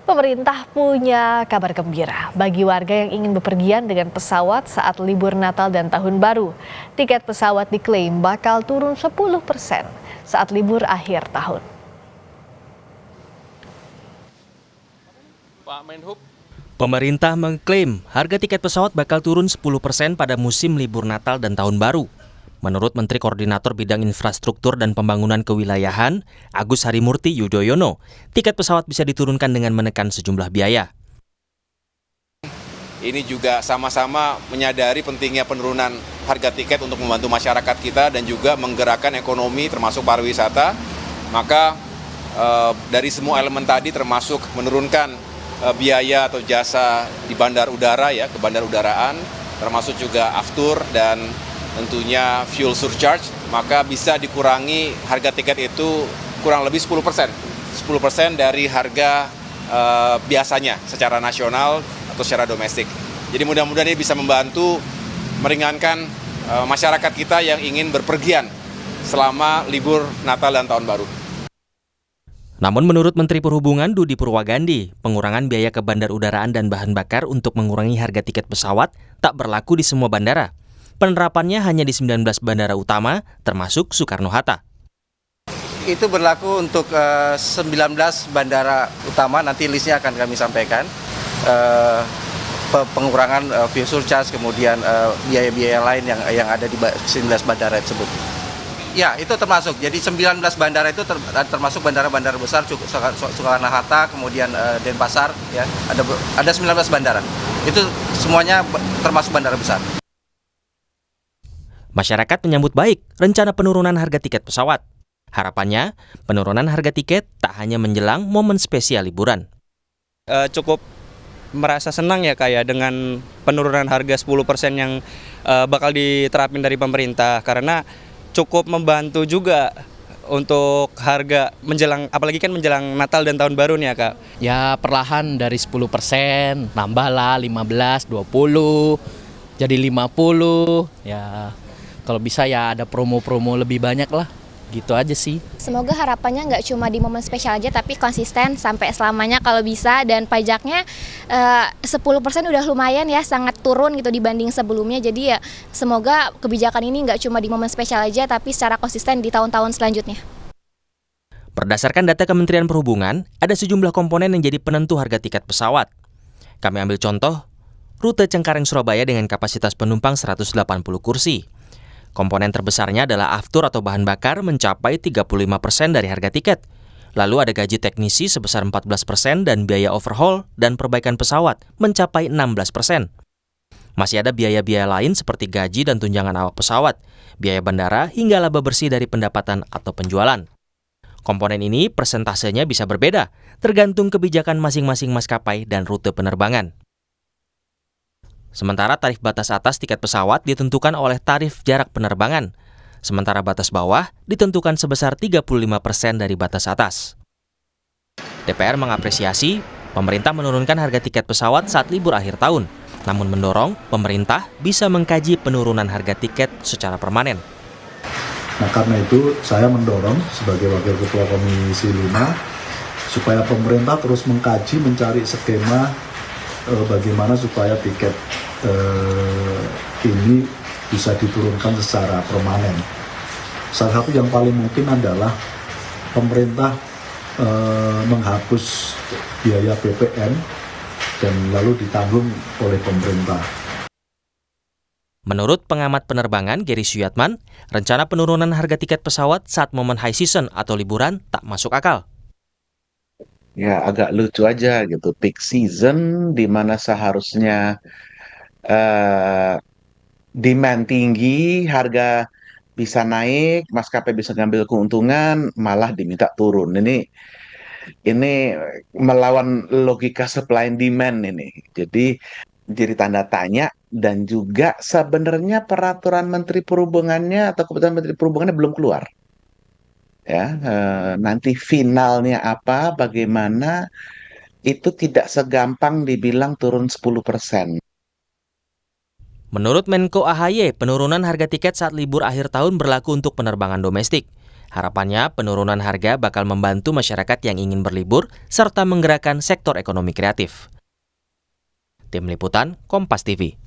Pemerintah punya kabar gembira bagi warga yang ingin bepergian dengan pesawat saat libur Natal dan Tahun Baru. Tiket pesawat diklaim bakal turun 10% saat libur akhir tahun. Pemerintah mengklaim harga tiket pesawat bakal turun 10% pada musim libur Natal dan Tahun Baru. Menurut Menteri Koordinator Bidang Infrastruktur dan Pembangunan Kewilayahan, Agus Harimurti Yudhoyono, tiket pesawat bisa diturunkan dengan menekan sejumlah biaya. Ini juga sama-sama menyadari pentingnya penurunan harga tiket untuk membantu masyarakat kita dan juga menggerakkan ekonomi termasuk pariwisata. Maka dari semua elemen tadi termasuk menurunkan biaya atau jasa di bandar udara ya ke bandar udaraan, termasuk juga aftur dan tentunya fuel surcharge, maka bisa dikurangi harga tiket itu kurang lebih 10% dari harga biasanya secara nasional atau secara domestik. Jadi mudah-mudahan ini bisa membantu meringankan masyarakat kita yang ingin berpergian selama libur Natal dan Tahun Baru. Namun menurut Menteri Perhubungan Dudi Purwagandi, pengurangan biaya ke bandar udaraan dan bahan bakar untuk mengurangi harga tiket pesawat tak berlaku di semua bandara. Penerapannya hanya di 19 bandara utama, termasuk Soekarno-Hatta. Itu berlaku untuk 19 bandara utama, nanti listnya akan kami sampaikan. Pengurangan fuel surcharge, kemudian biaya-biaya lain yang ada di 19 bandara tersebut. Ya, itu termasuk. Jadi 19 bandara itu termasuk bandara-bandara besar, Soekarno-Hatta, kemudian Denpasar, ya. Ada 19 bandara. Itu semuanya termasuk bandara besar. Masyarakat menyambut baik rencana penurunan harga tiket pesawat. Harapannya, penurunan harga tiket tak hanya menjelang momen spesial liburan. Cukup merasa senang ya kayak dengan penurunan harga 10% yang bakal diterapin dari pemerintah, karena cukup membantu juga untuk harga menjelang, apalagi kan menjelang Natal dan Tahun Baru nih ya Kak. Ya perlahan dari 10%, nambahlah 15, 20, jadi 50, ya kalau bisa ya ada promo-promo lebih banyak lah, gitu aja sih. Semoga harapannya nggak cuma di momen spesial aja, tapi konsisten sampai selamanya kalau bisa. Dan pajaknya 10% udah lumayan ya, sangat turun gitu dibanding sebelumnya. Jadi ya semoga kebijakan ini nggak cuma di momen spesial aja, tapi secara konsisten di tahun-tahun selanjutnya. Berdasarkan data Kementerian Perhubungan, ada sejumlah komponen yang jadi penentu harga tiket pesawat. Kami ambil contoh, rute Cengkareng-Surabaya dengan kapasitas penumpang 180 kursi. Komponen terbesarnya adalah aftur atau bahan bakar mencapai 35% dari harga tiket. Lalu ada gaji teknisi sebesar 14% dan biaya overhaul dan perbaikan pesawat mencapai 16%. Masih ada biaya-biaya lain seperti gaji dan tunjangan awak pesawat, biaya bandara hingga laba bersih dari pendapatan atau penjualan. Komponen ini persentasenya bisa berbeda, tergantung kebijakan masing-masing maskapai dan rute penerbangan. Sementara tarif batas atas tiket pesawat ditentukan oleh tarif jarak penerbangan, sementara batas bawah ditentukan sebesar 35% dari batas atas. DPR mengapresiasi pemerintah menurunkan harga tiket pesawat saat libur akhir tahun, namun mendorong pemerintah bisa mengkaji penurunan harga tiket secara permanen. Nah, karena itu saya mendorong sebagai Wakil Ketua Komisi 5 supaya pemerintah terus mengkaji, mencari skema bagaimana supaya tiket ini bisa diturunkan secara permanen. Salah satu yang paling mungkin adalah pemerintah menghapus biaya BPN dan lalu ditanggung oleh pemerintah. Menurut pengamat penerbangan Gary Suyatman, rencana penurunan harga tiket pesawat saat momen high season atau liburan tak masuk akal. Ya agak lucu aja gitu, peak season di mana seharusnya demand tinggi, harga bisa naik, maskapai bisa ngambil keuntungan, malah diminta turun. Ini melawan logika supply and demand ini. Jadi tanda tanya, dan juga sebenarnya peraturan Menteri Perhubungannya atau keputusan Menteri Perhubungannya belum keluar. Ya, nanti finalnya apa, bagaimana, itu tidak segampang dibilang turun 10%. Menurut Menko AHY, penurunan harga tiket saat libur akhir tahun berlaku untuk penerbangan domestik. Harapannya penurunan harga bakal membantu masyarakat yang ingin berlibur serta menggerakkan sektor ekonomi kreatif. Tim Liputan, Kompas TV.